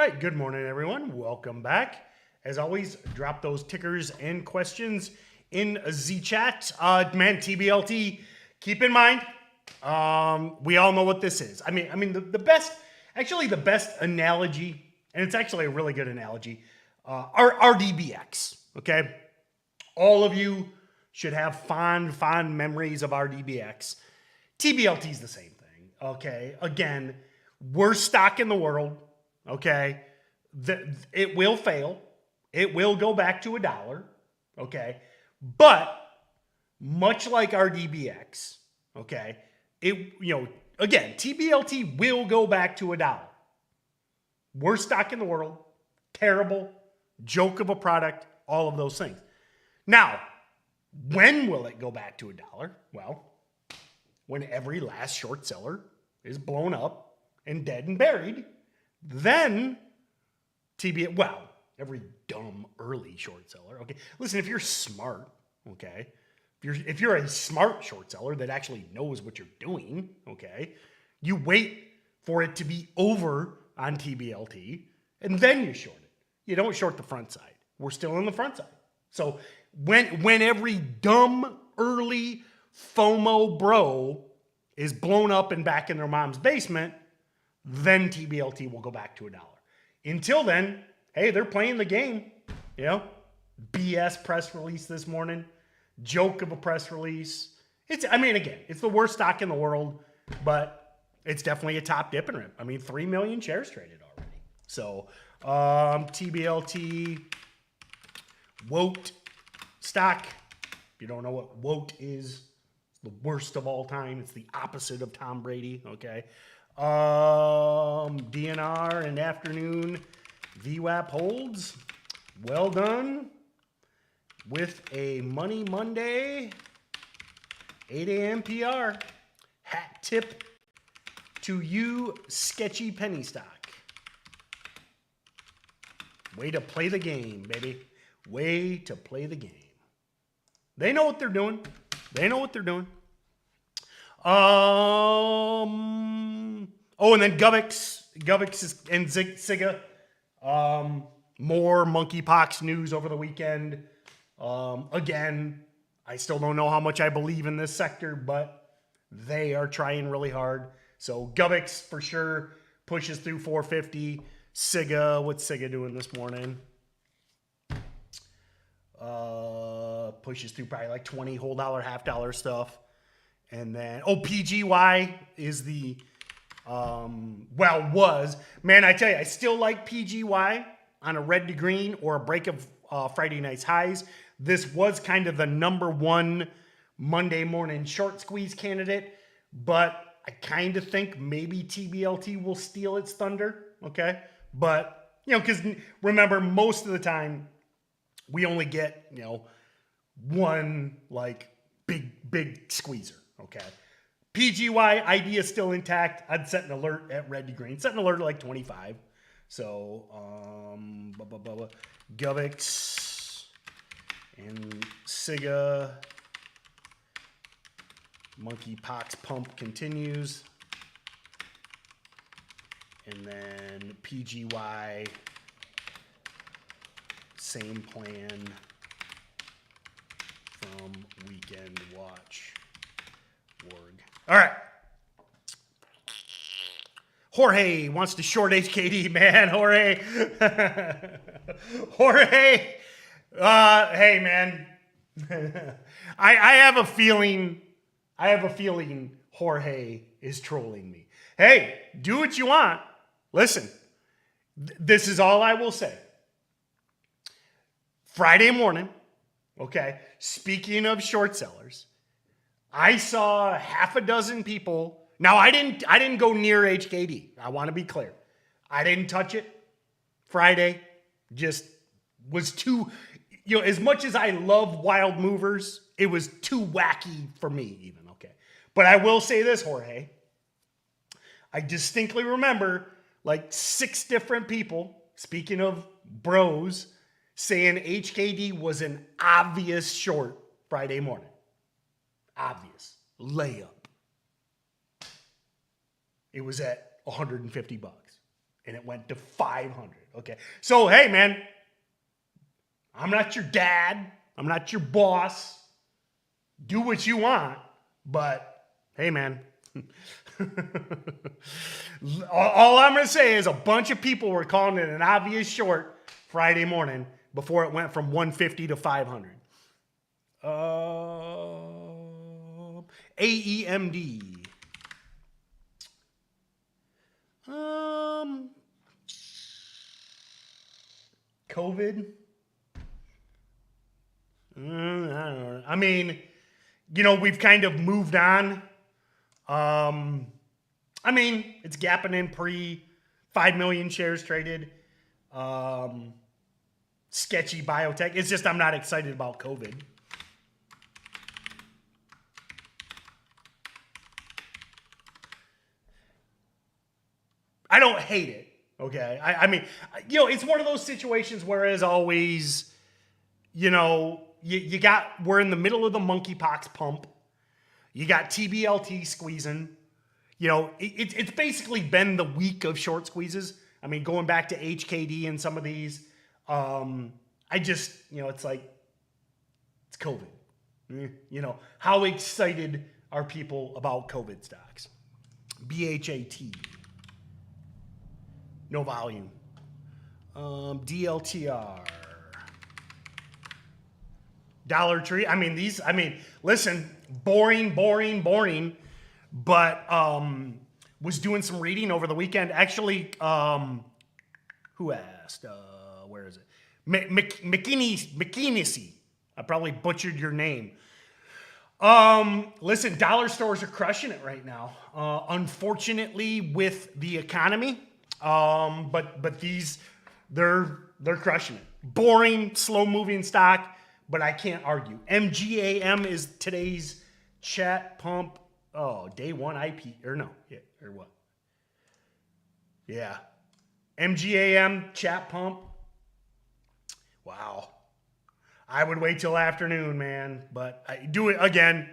right, good morning, everyone. Welcome back. As always, drop those tickers and questions in the chat. Man, TBLT, keep in mind, we all know what this is. I mean, the best analogy, and it's actually a really good analogy, are RDBX, okay? All of you should have fond memories of RDBX. TBLT is the same thing, okay? Again, worst stock in the world, okay? It will fail. It will go back to $1, okay? But much like RDBX, okay, again, TBLT will go back to $1. Worst stock in the world, terrible, joke of a product, all of those things. Now, when will it go back to $1? Well, when every last short seller is blown up and dead and buried, then every dumb early short seller, okay? Listen, if you're smart, okay, if you're a smart short seller that actually knows what you're doing, okay, you wait for it to be over on TBLT, and then you short it. You don't short the front side. We're still in the front side. So when every dumb early FOMO bro is blown up and back in their mom's basement, then TBLT will go back to $1. Until then, hey, they're playing the game. BS press release this morning, joke of a press release. It's the worst stock in the world, but it's definitely a top dip and rip. 3 million shares traded already. So TBLT, WOT stock. If you don't know what WOT is, it's the worst of all time. It's the opposite of Tom Brady, okay? DNR and afternoon VWAP holds. Well done with a Money Monday 8 a.m. PR. Hat tip to you, sketchy penny stock. Way to play the game, baby. Way to play the game. They know what they're doing. And then Govix and Siga. More monkeypox news over the weekend. Again, I still don't know how much I believe in this sector, but they are trying really hard. So Govix for sure pushes through 450. Siga, what's Siga doing this morning? Pushes through probably like 20 whole dollar, half dollar stuff. And then, PGY is the, was. Man, I tell you, I still like PGY on a red to green or a break of Friday night's highs. This was kind of the number one Monday morning short squeeze candidate, but I kind of think maybe TBLT will steal its thunder, okay? But, because remember, most of the time, we only get, one, like, big squeezer, okay? PGY idea is still intact. I'd set an alert at red to green. Set an alert at like 25. So, Govix and Siga. Monkeypox pump continues. And then PGY, same plan from Weekend Watch org. All right. Jorge wants to short HKD, man. Jorge. Hey, man. I have a feeling Jorge is trolling me. Hey, do what you want. Listen, this is all I will say. Friday morning, okay, speaking of short sellers, I saw half a dozen people. Now, I didn't go near HKD. I want to be clear. I didn't touch it Friday. Just was too, as much as I love wild movers, it was too wacky for me even, okay? But I will say this, Jorge. I distinctly remember like 6 different people, speaking of bros, saying HKD was an obvious short Friday morning. Obvious. Layup. It was at $150. and it went to 500. Okay. So, hey, man, I'm not your dad. I'm not your boss. Do what you want. But, hey, man, all I'm going to say is a bunch of people were calling it an obvious short Friday morning before it went from 150 to 500. AEMD. COVID. I don't know. I mean, we've kind of moved on. I mean, it's gapping in pre 5 million shares traded. Sketchy biotech. It's just I'm not excited about COVID. I don't hate it. Okay. I mean, it's one of those situations where, as always, we're in the middle of the monkeypox pump. You got TBLT squeezing. It's basically been the week of short squeezes. I mean, going back to HKD and some of these, it's like, it's COVID. How excited are people about COVID stocks? BHAT. No volume. DLTR. Dollar Tree. Listen, boring. But was doing some reading over the weekend. Actually, who asked? Where is it? McKinney. I probably butchered your name. Listen, dollar stores are crushing it right now. Unfortunately, with the economy. But these, they're crushing it. Boring, slow moving stock, but I can't argue. MGAM is today's chat pump. Oh, day one IP, or no, yeah, or what? Yeah. MGAM chat pump. Wow. I would wait till afternoon, man, but I do it again.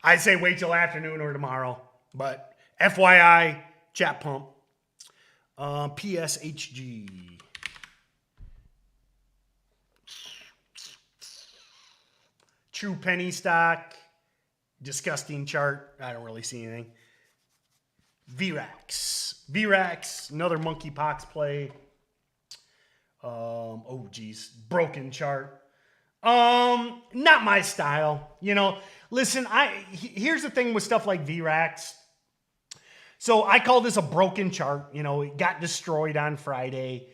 I say wait till afternoon or tomorrow, but FYI, chat pump. PSHG. True penny stock. Disgusting chart. I don't really see anything. VRAX. Another monkeypox play. Broken chart. Not my style. Listen, here's the thing with stuff like VRAX. So I call this a broken chart. It got destroyed on Friday.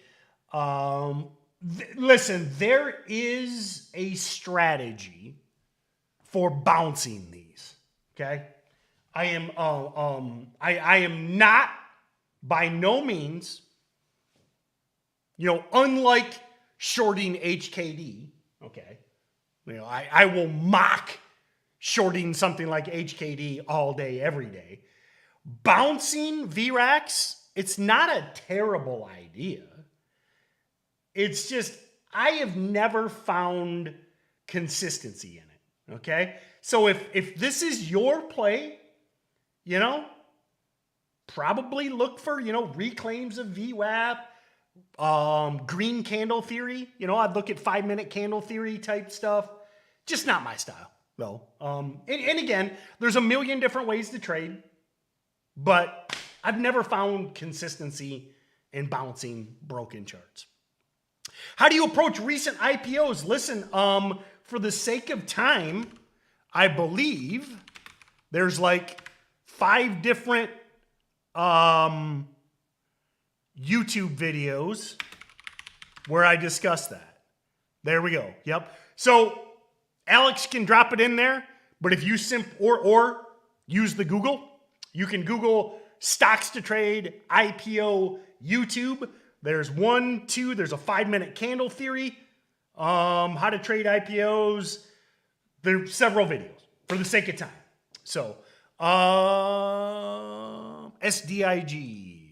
Listen, there is a strategy for bouncing these. Okay, I am not by no means, unlike shorting HKD. Okay, I will mock shorting something like HKD all day, every day. Bouncing VRAX, it's not a terrible idea. It's just, I have never found consistency in it. Okay? So if this is your play, probably look for, reclaims of VWAP, green candle theory. I'd look at 5-minute candle theory type stuff. Just not my style, though. And again, there's a million different ways to trade, but I've never found consistency in bouncing broken charts. How do you approach recent IPOs? Listen, for the sake of time, I believe there's like 5 different YouTube videos where I discuss that. There we go. Yep. So Alex can drop it in there, but if you or use the Google, you can Google StocksToTrade IPO YouTube. There's there's a 5-minute candle theory, how to trade IPOs. There's several videos for the sake of time. So, SDIG.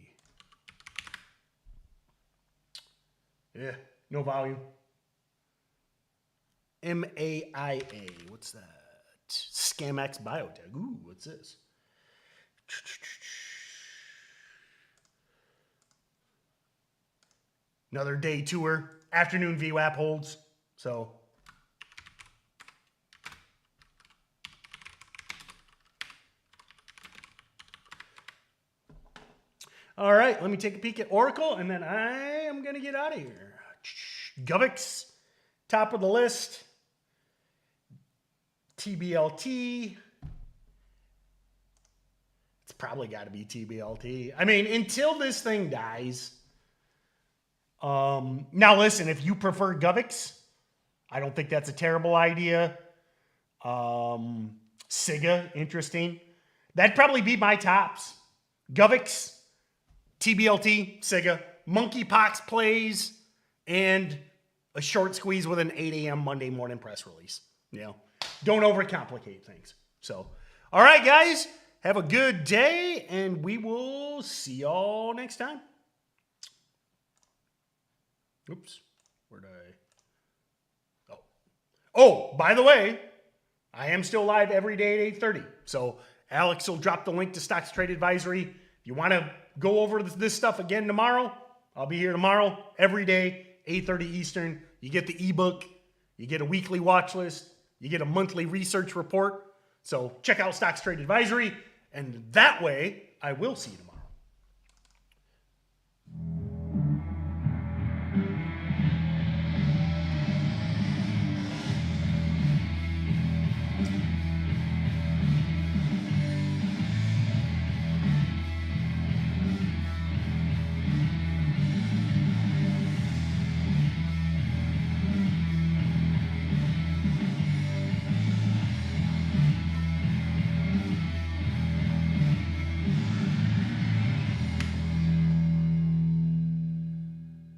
Yeah. No volume. MAIA. What's that? Scamex Biotech. Ooh, what's this? Another day tour. Afternoon VWAP holds. So. All right, let me take a peek at Oracle, and then I am going to get out of here. Govix, top of the list. TBLT. It's probably got to be TBLT. I mean, until this thing dies. Now, listen, if you prefer Govix, I don't think that's a terrible idea. Siga, interesting. That'd probably be my tops. Govix, TBLT, Siga, Monkeypox plays, and a short squeeze with an 8 a.m. Monday morning press release. You know, don't overcomplicate things. So, all right, guys, have a good day, and we will see y'all next time. Oops, where'd I? Oh, by the way, I am still live every day at 8:30. So Alex will drop the link to StocksToTrade Advisory. If you want to go over this stuff again tomorrow, I'll be here tomorrow, every day, 8:30 Eastern. You get the ebook, you get a weekly watch list, you get a monthly research report. So check out StocksToTrade Advisory, and that way I will see you tomorrow.